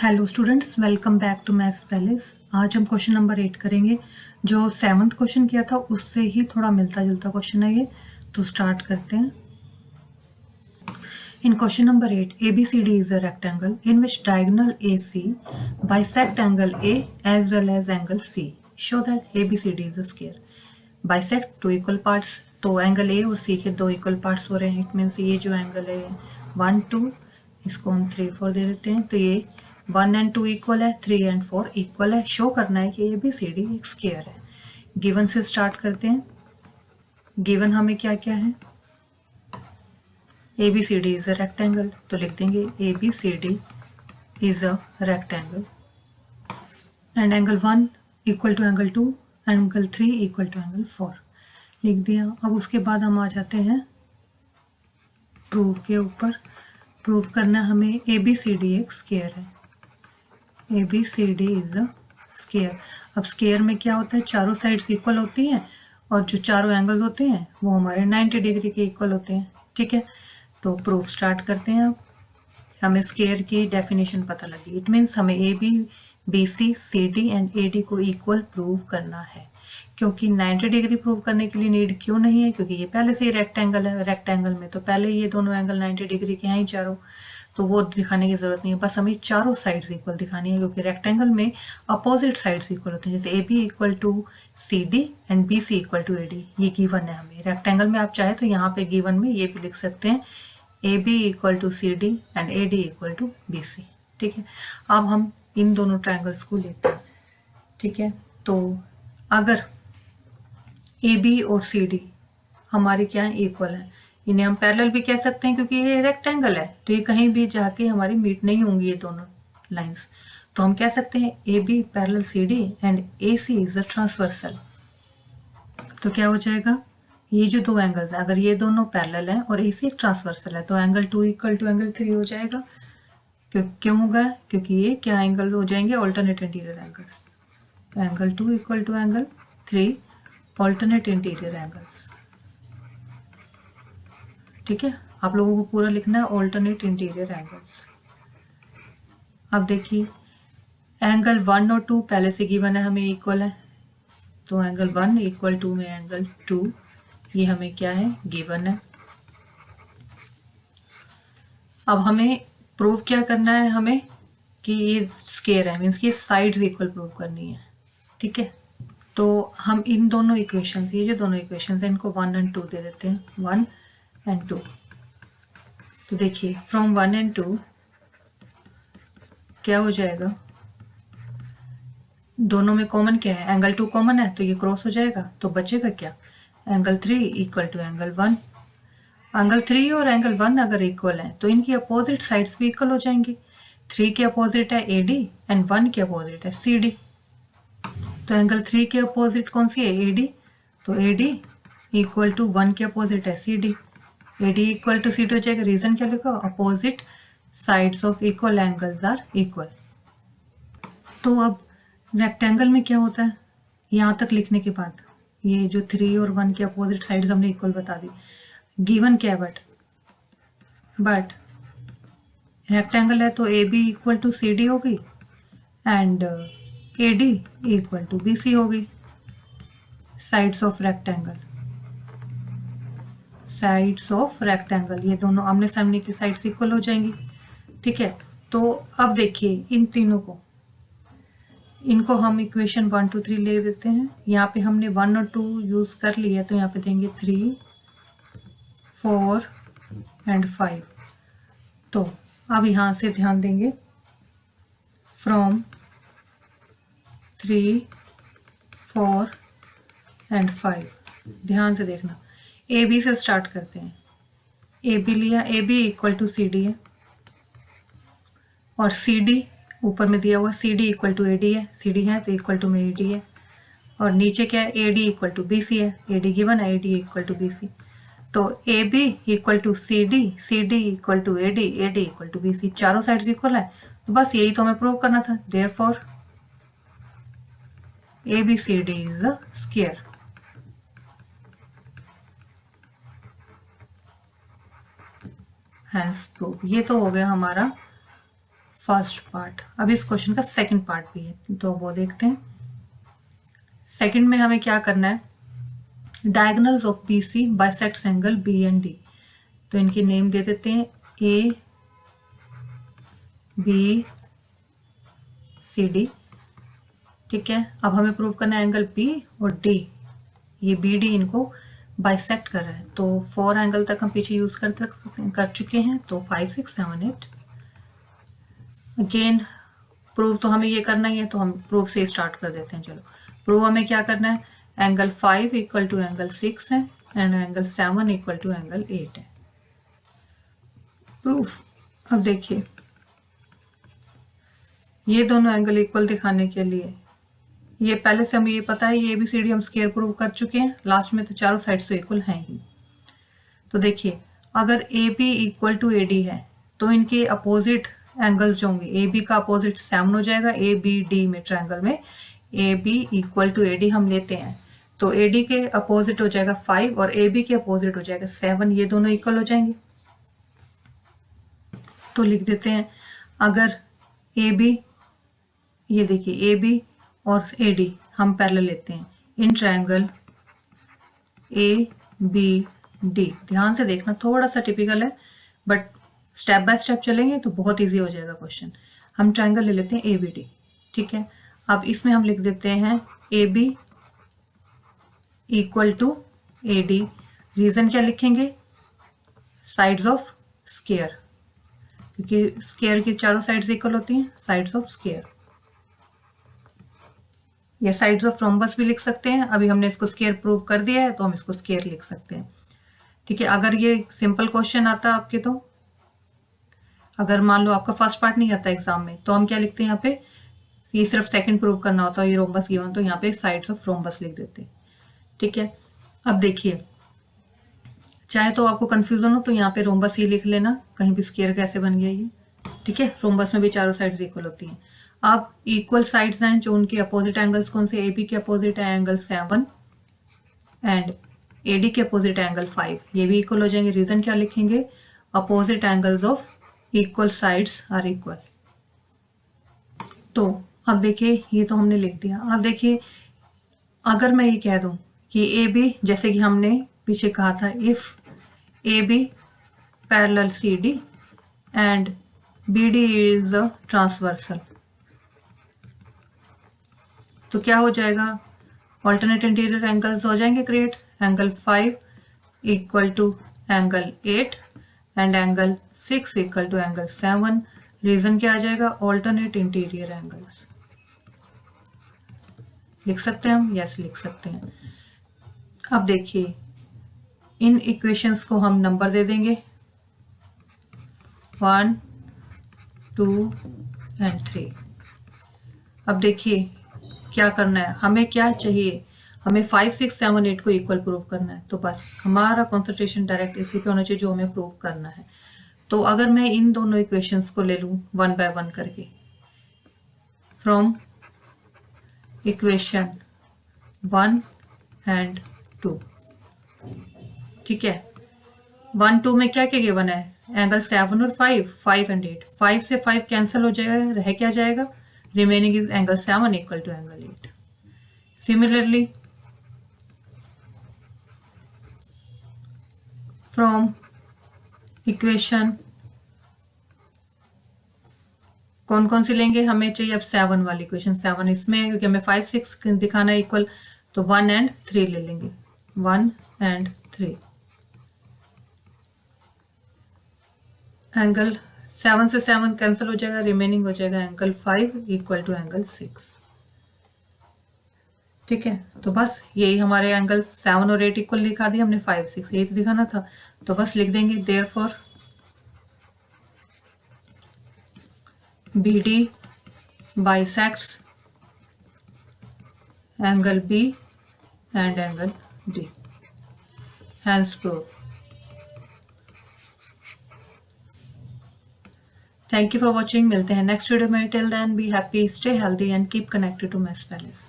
Hello students, welcome back to Maths Palace. आज हम question number 8 करेंगे। जो 7th क्वेश्चन किया था उससे ही थोड़ा मिलता जुलता क्वेश्चन है ये, तो स्टार्ट करते हैं। In question number 8, ABCD is a rectangle in which diagonal AC bisect angle A as well as angle C. Show that ABCD is a square. Bisect two equal parts, तो angle A और C के दो equal parts हो रहे हैं। It means ये जो angle है 1 2, इसको हम 3 4 दे देते हैं। तो ये 1 एंड 2 इक्वल है, 3 एंड 4 इक्वल है। शो करना है कि ABCD एक स्क्वायर है। गिवन से स्टार्ट करते हैं। गिवन हमें क्या क्या है? ABCD इज अ रेक्टेंगल, तो लिख देंगे ABCD is a rectangle and angle 1 equal to angle 2, angle 3 equal to angle 4 लिख दिया। अब उसके बाद हम आ जाते हैं प्रूव के ऊपर। प्रूव करना हमें ABCD एक स्क्वायर है। ABCD is a square. अब स्क्वायर में क्या होता है? चारों साइड्स इक्वल होती हैं और जो चारों एंगल होते हैं वो हमारे 90 डिग्री के इक्वल होते हैं। ठीक है, तो प्रूफ स्टार्ट करते हैं। अब हमें स्क्वायर की डेफिनेशन पता लगी। इट मीन्स हमें AB BC CD and AD को इक्वल प्रूव करना है। क्योंकि 90 डिग्री प्रूव करने के लिए नीड क्यों नहीं है? क्योंकि ये पहले से ही रेक्टेंगल है। रेक्टेंगल में तो पहले ये दोनों एंगल 90 डिग्री के हैं ही चारों, तो वो दिखाने की जरूरत नहीं है। बस हमें चारों साइड्स इक्वल दिखानी है, क्योंकि रेक्टेंगल में अपोजिट साइड्स इक्वल होते हैं। जैसे AB equal to CD and BC equal to AD, ये गिवन है हमें। रेक्टेंगल में आप चाहे तो यहाँ पे गिवन में ये भी लिख सकते हैं, AB equal to CD and AD equal to BC। ठीक है, अब हम इन दोनों ट्रायंगल्स को लेते हैं। ठीक है, तो अगर AB और CD हमारे क्या है? इक्वल है। इन्हें हम पैरेलल भी कह सकते हैं, क्योंकि ये रेक्टेंगल है, तो ये कहीं भी जाके हमारी मीट नहीं होंगी ये दोनों लाइंस। तो हम कह सकते हैं AB parallel CD and AC is a transversal. तो क्या हो जाएगा? ये जो दो एंगल्स हैं, अगर ये दोनों पैरेलल हैं और AC एक ट्रांसवर्सल है, तो एंगल 2 इक्वल टू एंगल 3 हो जाएगा। क्यों होगा? क्योंकि ये क्या एंगल हो जाएंगे? Alternate interior angles. Angle 2 equal to angle 3 alternate interior angles. ठीक है, आप लोगों को पूरा लिखना है ऑल्टरनेट इंटीरियर एंगल्स। अब देखिए, एंगल 1 और 2 पहले से गिवन है, हमें इक्वल है। तो एंगल 1 इक्वल टू में एंगल 2, ये हमें क्या है? गिवन है। अब हमें प्रूव क्या करना है? हमें कि ये स्क्वायर है, मीन्स कि साइड्स इक्वल प्रूव करनी है। ठीक है, तो हम इन दोनों इक्वेशंस, ये जो दोनों इक्वेशंस हैं, इनको 1 एंड 2 दे देते हैं। 1 एंड 2। तो देखिए, फ्रॉम 1 एंड 2 क्या हो जाएगा? दोनों में कॉमन क्या है? एंगल 2 कॉमन है, तो ये क्रॉस हो जाएगा। तो बचेगा क्या? Angle 3 equal to angle 1। Angle 3 और एंगल 1 अगर इक्वल हैं, तो इनकी अपोजिट साइड्स भी इक्वल हो जाएंगी। 3 के अपोजिट है AD एंड 1 के अपोजिट है CD। तो एंगल 3 के अपोजिट कौन सी है? AD। तो AD इक्वल टू 1 के अपोजिट है CD। AD equal to CD हो जाएगा। रीजन क्या लिखा? Opposite sides of equal angles are equal. तो अब रेक्टेंगल में क्या होता है? यहाँ तक लिखने के बाद ये जो 3 और 1 के अपोजिट साइड्स हमने इक्वल बता दी। गिवन क्या है? बट रेक्टेंगल है, तो AB इक्वल टू CD होगी and AD equal to BC होगी। Sides of rectangle, sides of rectangle, ये दोनों आमने सामने की साइड्स इक्वल हो जाएंगी। ठीक है, तो अब देखिए इन तीनों को, इनको हम इक्वेशन 1 2 3 ले देते हैं। यहाँ पे हमने 1 और 2 यूज कर लिया, तो यहाँ पे देंगे 3 4 एंड 5। तो अब यहाँ से ध्यान देंगे, फ्रॉम 3 4 एंड 5। ध्यान से देखना, AB से स्टार्ट करते हैं। AB लिया, AB इक्वल टू CD है और CD ऊपर में दिया हुआ CD इक्वल टू AD है। CD है तो इक्वल टू में AD है, और नीचे क्या है? AD इक्वल टू BC है। AD गिवन है, AD इक्वल टू BC। तो AB equal to CD, CD equal to AD, AD equal to BC। चारों साइड्स इक्वल है, तो बस यही तो हमें प्रूव करना था। Therefore ABCD is a square. Hence proof. ये तो हो गया हमारा फर्स्ट पार्ट। अब इस क्वेश्चन का सेकंड पार्ट भी है, तो वो देखते हैं। सेकंड में हमें क्या करना है, diagonals of B C bisects angle B and D. तो इनके नेम दे देते हैं ए बी सी डी। ठीक है, अब हमें प्रूव करना है एंगल बी और डी, ये बी डी इनको बाइसेक्ट कर रहा है। तो 4 एंगल तक हम पीछे यूज कर चुके हैं, तो 5 6 7 8। अगेन प्रूव तो हमें ये करना ही है, तो हम प्रूव से स्टार्ट कर देते हैं। चलो, प्रूव हमें क्या करना है, एंगल 5 इक्वल टू एंगल 6 है and angle 7 equal to angle 8 है। प्रूफ, अब देखिए ये दोनों एंगल इक्वल दिखाने के लिए, ये पहले से हमें ये पता है, ये ABCD हम स्क्वायर प्रूव कर चुके हैं लास्ट में, तो चारों साइड्स तो इक्वल हैं ही। तो देखिए अगर AB इक्वल टू AD है तो इनके अपोजिट एंगल्स जो होंगे, AB का अपोजिट 7 हो जाएगा। ABD में ट्रायंगल में AB इक्वल टू AD हम लेते हैं, तो AD के अपोजिट हो जाएगा 5 और AB के अपोजिट हो जाएगा 7, ये दोनों इक्वल हो जाएंगे। तो लिख देते हैं, अगर AB, ये देखिए AB और AD हम पैरेलल लेते हैं इन ट्रायंगल ABD। ध्यान से देखना, थोड़ा सा टिपिकल है बट स्टेप बाय स्टेप चलेंगे तो बहुत इजी हो जाएगा क्वेश्चन। हम ट्रायंगल ले लेते हैं ABD। ठीक है, अब इसमें हम लिख देते हैं AB equal to AD। Reason क्या लिखेंगे, साइड्स ऑफ स्क्वायर, क्योंकि स्क्वायर की चारों साइड्स इक्वल होती हैं, साइड्स ऑफ स्क्वायर, या साइड्स ऑफ रोम्बस भी लिख सकते हैं। अभी हमने इसको स्क्वायर प्रूव कर दिया है तो हम इसको स्क्वायर लिख सकते हैं। ठीक है, अगर ये सिंपल क्वेश्चन आता आपके, तो अगर मान लो आपका फर्स्ट पार्ट नहीं आता एग्जाम में, तो हम क्या लिखते हैं यहाँ पे, ये सिर्फ सेकंड प्रूव करना होता है, ये रोम्बस गिवन, तो यहाँ पे साइड्स ऑफ रोम्बस लिख देते हैं। ठीक है, अब देखिए चाहे तो आपको कंफ्यूजन हो तो यहाँ पे रोम्बस ही लिख लेना, कहीं भी स्क्वायर कैसे बन गया ये। ठीक है, रोम्बस में भी चारों साइड्स इक्वल होती हैं। अब इक्वल साइड्स हैं जो उनके अपोजिट एंगल्स कौन से, AB के अपोजिट है एंगल 7 एंड AD के अपोजिट एंगल 5, ये भी इक्वल हो जाएंगे। रीजन क्या लिखेंगे, opposite angles of equal sides are equal. तो अब देखिए ये तो हमने लिख दिया। अब देखिए अगर मैं ये कह दूं कि AB, जैसे कि हमने पीछे कहा था, if AB parallel CD and BD is a transversal, तो क्या हो जाएगा, ऑल्टरनेट इंटीरियर एंगल्स हो जाएंगे create. Angle 5 equal to angle 8 and angle 6 equal to angle 7। Reason क्या आ जाएगा, ऑल्टरनेट इंटीरियर एंगल्स। लिख सकते हैं हम, यस लिख सकते हैं। अब देखिए इन इक्वेशंस को हम नंबर दे देंगे 1 2 एंड 3। अब देखिए क्या करना है, हमें क्या चाहिए, हमें 5 6 7 8 को इक्वल प्रूव करना है। तो बस हमारा कंसंट्रेशन डायरेक्ट इसी पे होना चाहिए जो हमें प्रूव करना है। तो अगर मैं इन दोनों इक्वेशंस को ले लूं 1 बाय 1 करके, फ्रॉम इक्वेशन 1 एंड 2। ठीक है, 1 2 में क्या क्या गिवन है, एंगल 7 और 5 एंड 8। 5 से 5 कैंसिल हो जाएगा, रह क्या जाएगा, remaining is angle 7 equal to angle 8. Similarly, from equation कौन कौन सी लेंगे, हमें चाहिए अब 7 वाली इक्वेशन। 7 इसमें क्योंकि हमें 5 6 दिखाना है इक्वल, तो 1 एंड 3 ले लेंगे, 1 एंड 3। एंगल 7 से 7 कैंसिल हो जाएगा, रिमेनिंग हो जाएगा एंगल 5 इक्वल टू एंगल 6। ठीक है, तो बस यही हमारे एंगल 7 और 8 इक्वल दिखा दिया हमने, 5 6 यही तो दिखाना था। तो बस लिख देंगे therefore BD bisects angle B and angle D, hence prove. Thank you for watching, मिलते हैं नेक्स्ट वीडियो में। Till then be happy, stay healthy and keep connected to Maths palace.